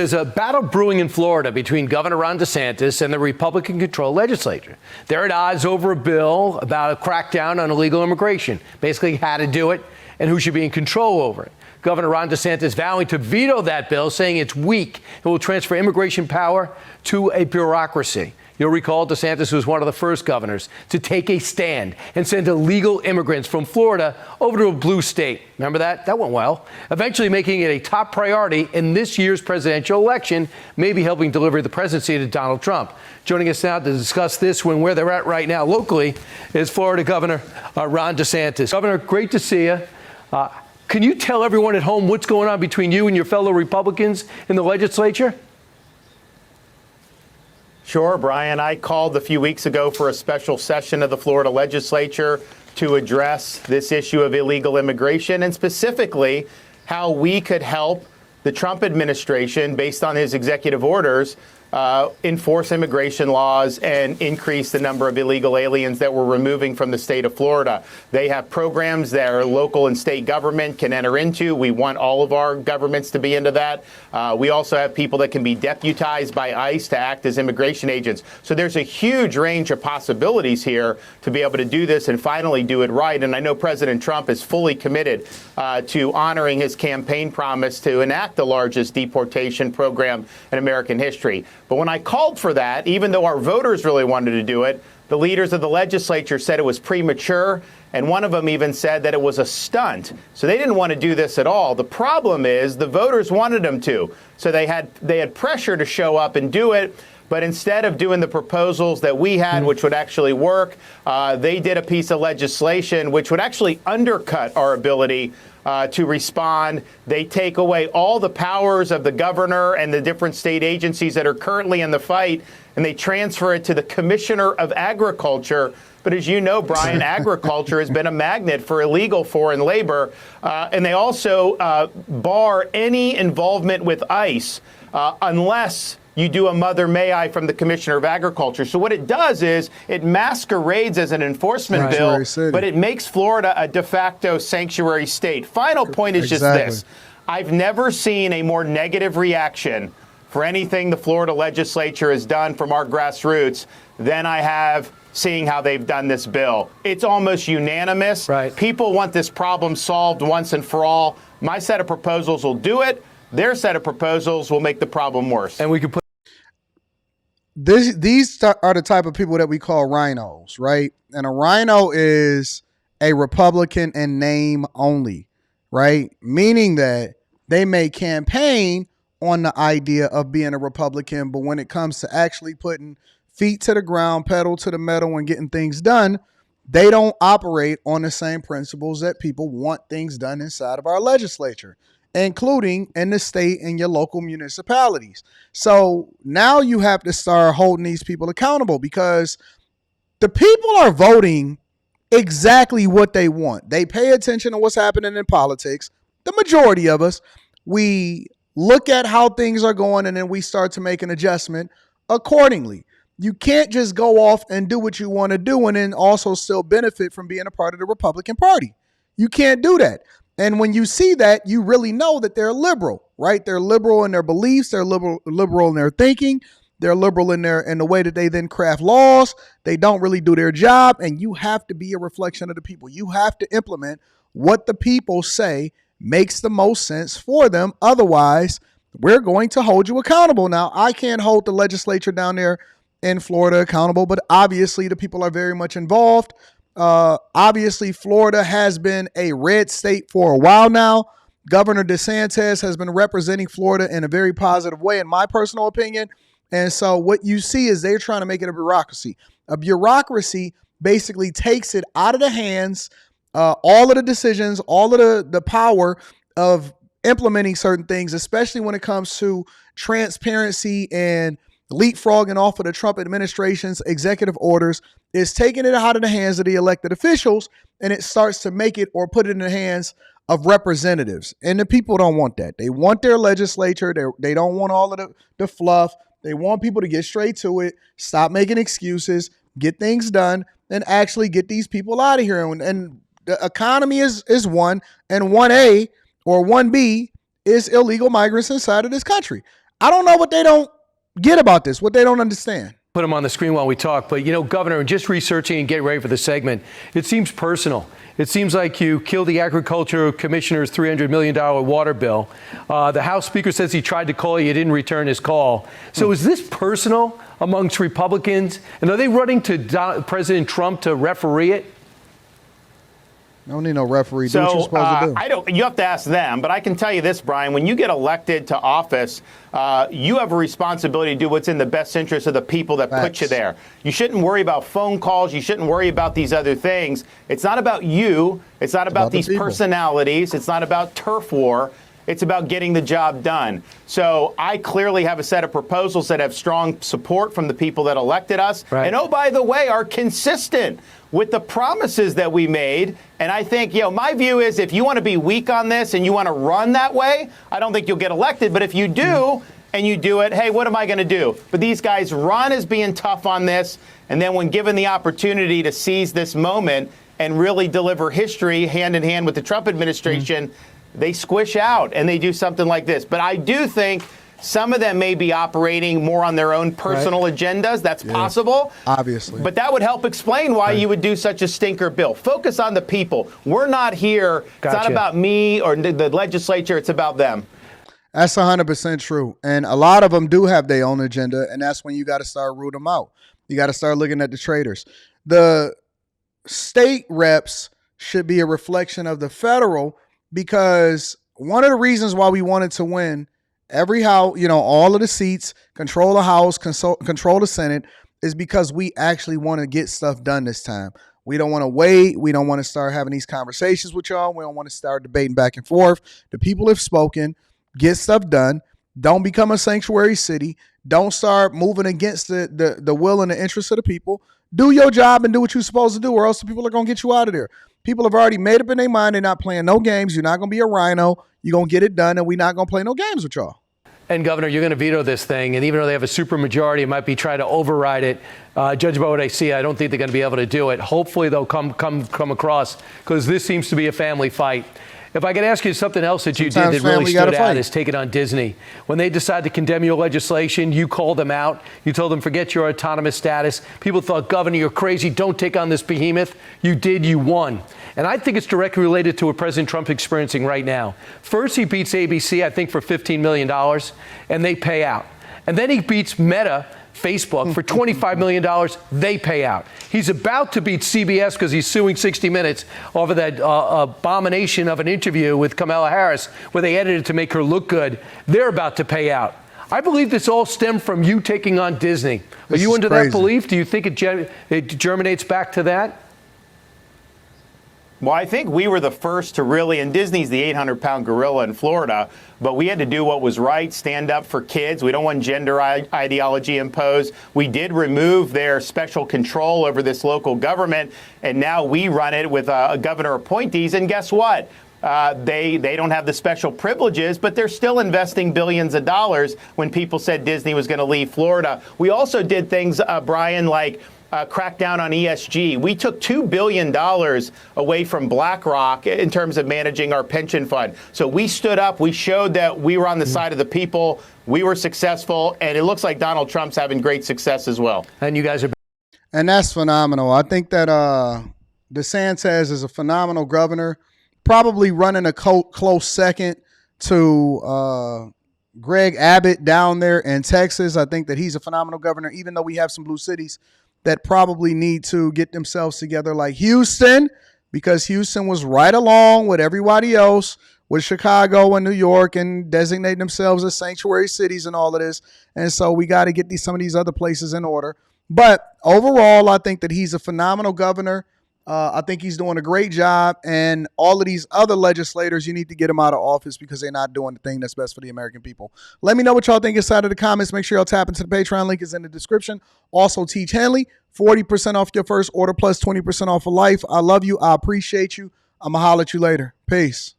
there's a battle brewing in Florida between Governor Ron DeSantis and the Republican-controlled legislature. They're at odds over a bill about a crackdown on illegal immigration, basically how to do it and who should be in control over it. Governor Ron DeSantis vowing to veto that bill, saying it's weak and will transfer immigration power to a bureaucracy. You'll recall DeSantis was one of the first governors to take a stand and send illegal immigrants from Florida over to a blue state. Remember that? That went well. Eventually making it a top priority in this year's presidential election, maybe helping deliver the presidency to Donald Trump. Joining us now to discuss this when where they're at right now locally is Florida Governor Ron DeSantis. Governor, great to see you. Can you tell everyone at home what's going on between you and your fellow Republicans in the legislature? Sure, Brian. I called a few weeks ago for a special session of the Florida legislature to address this issue of illegal immigration and specifically how we could help the Trump administration, based on his executive orders, enforce immigration laws and increase the number of illegal aliens that we're removing from the state of Florida. They have programs that our local and state government can enter into. We want all of our governments to be into that. We also have people that can be deputized by ICE to act as immigration agents. So there's a huge range of possibilities here to be able to do this and finally do it right. And I know President Trump is fully committed to honoring his campaign promise to enact the largest deportation program in American history. But when I called for that, even though our voters really wanted to do it, the leaders of the legislature said it was premature, and one of them even said that it was a stunt. So they didn't want to do this at all. The problem is the voters wanted them to. So they had pressure to show up and do it. But instead of doing the proposals that we had, which would actually work, they did a piece of legislation which would actually undercut our ability to respond. They take away all the powers of the governor and the different state agencies that are currently in the fight, and they transfer it to the Commissioner of Agriculture. But as you know, Brian, agriculture has been a magnet for illegal foreign labor. And they also bar any involvement with ICE unless you do a Mother May I from the Commissioner of Agriculture. So what it does is it masquerades as an enforcement bill, but it makes Florida a de facto sanctuary state. Final point is just this. I've never seen a more negative reaction for anything the Florida legislature has done from our grassroots than I have seeing how they've done this bill. It's almost unanimous. Right. People want this problem solved once and for all. My set of proposals will do it. Their set of proposals will make the problem worse. And we could put These are the type of people that we call rhinos, right? And a rhino is a Republican in name only, right? Meaning that they may campaign on the idea of being a Republican, but when it comes to actually putting feet to the ground, pedal to the metal, and getting things done, they don't operate on the same principles that people want things done inside of our legislature, including in the state and your local municipalities. So now you have to start holding these people accountable because the people are voting exactly what they want. They pay attention to what's happening in politics. The majority of us, we look at how things are going and then we start to make an adjustment accordingly. You can't just go off and do what you want to do and then also still benefit from being a part of the Republican Party. You can't do that. And when you see that, you really know that they're liberal, right? They're liberal in their beliefs. They're liberal in their thinking. They're liberal in the way that they then craft laws. They don't really do their job. And you have to be a reflection of the people. You have to implement what the people say makes the most sense for them. Otherwise, we're going to hold you accountable. Now, I can't hold the legislature down there in Florida accountable, but obviously the people are very much involved. Obviously, Florida has been a red state for a while now. Governor DeSantis has been representing Florida in a very positive way, in my personal opinion. And so what you see is they're trying to make it a bureaucracy. A bureaucracy basically takes it out of the hands, all of the decisions, all of the power of implementing certain things, especially when it comes to transparency and leapfrogging off of the Trump administration's executive orders, is taking it out of the hands of the elected officials, and it starts to make it or put it in the hands of representatives. And the people don't want that. They want their legislature. They don't want all of the fluff. They want people to get straight to it, stop making excuses, get things done, and actually get these people out of here. And the economy is one, and 1A or 1B is illegal migrants inside of this country. I don't know what they don't get about this, what they don't understand. Put them on the screen while we talk. But, Governor, just researching and getting ready for the segment, it seems personal. It seems like you killed the Agriculture Commissioner's $300 million water bill. The House Speaker says he tried to call you, didn't return his call. So is this personal amongst Republicans? And are they running to President Trump to referee it? Don't need no referee. Do what you're supposed to do. You have to ask them, but I can tell you this, Brian. When you get elected to office, you have a responsibility to do what's in the best interest of the people that put you there. You shouldn't worry about phone calls. You shouldn't worry about these other things. It's not about you. It's not about these personalities. It's not about turf war. It's about getting the job done. So I clearly have a set of proposals that have strong support from the people that elected us. Right. And, oh, by the way, are consistent with the promises that we made. And I think, my view is if you want to be weak on this and you want to run that way, I don't think you'll get elected. But if you do and you do it, hey, what am I going to do? But these guys run as being tough on this. And then when given the opportunity to seize this moment and really deliver history hand in hand with the Trump administration, they squish out and they do something like this. But I do think some of them may be operating more on their own personal agendas. That's possible. Obviously. But that would help explain why you would do such a stinker bill. Focus on the people. We're not here. It's not about me or the legislature. It's about them. That's 100% true. And a lot of them do have their own agenda. And that's when you got to start rooting them out. You got to start looking at the traitors. The state reps should be a reflection of the federal, because one of the reasons why we wanted to win every house, all of the seats, control the House, control the Senate, is because we actually want to get stuff done this time. We don't want to wait. We don't want to start having these conversations with y'all. We don't want to start debating back and forth. The people have spoken. Get stuff done. Don't become a sanctuary city. Don't start moving against the will and the interests of the people. Do your job and do what you're supposed to do, or else the people are going to get you out of there. People have already made up in their mind. They're not playing no games. You're not going to be a rhino. You're going to get it done, and we're not going to play no games with y'all. And, Governor, you're going to veto this thing. And even though they have a supermajority, it might be trying to override it. Judging by what I see, I don't think they're going to be able to do it. Hopefully, they'll come across, because this seems to be a family fight. If I could ask you something else that you did that really stood out is take it on Disney. When they decided to condemn your legislation, you called them out. You told them, forget your autonomous status. People thought, Governor, you're crazy. Don't take on this behemoth. You did. You won. And I think it's directly related to what President Trump's experiencing right now. First, he beats ABC, I think, for $15 million, and they pay out. And then he beats Meta, Facebook, for $25 million. They pay out. He's about to beat CBS because he's suing 60 Minutes over that abomination of an interview with Kamala Harris where they edited to make her look good. They're about to pay out. I believe this all stemmed from you taking on Disney. Are you under that belief? Do you think it germinates back to that? Well, I think we were the first to really, and Disney's the 800-pound gorilla in Florida, but we had to do what was right, stand up for kids. We don't want gender ideology imposed. We did remove their special control over this local government, and now we run it with governor appointees. And guess what? They don't have the special privileges, but they're still investing billions of dollars when people said Disney was going to leave Florida. We also did things, Brian, like crack down on ESG. We took $2 billion away from BlackRock in terms of managing our pension fund. So we stood up. We showed that we were on the side of the people. We were successful. And it looks like Donald Trump's having great success as well. And you guys are. And that's phenomenal. I think that DeSantis is a phenomenal governor, probably running a close second to Greg Abbott down there in Texas. I think that he's a phenomenal governor, even though we have some blue cities that probably need to get themselves together like Houston, because Houston was right along with everybody else with Chicago and New York and designating themselves as sanctuary cities and all of this. And so we got to get some of these other places in order. But overall, I think that he's a phenomenal governor. I think he's doing a great job. And all of these other legislators, you need to get them out of office because they're not doing the thing that's best for the American people. Let me know what y'all think inside of the comments. Make sure y'all tap into the Patreon. Link is in the description. Also, Teach Henley, 40% off your first order plus 20% off for life. I love you. I appreciate you. I'm going to holler at you later. Peace.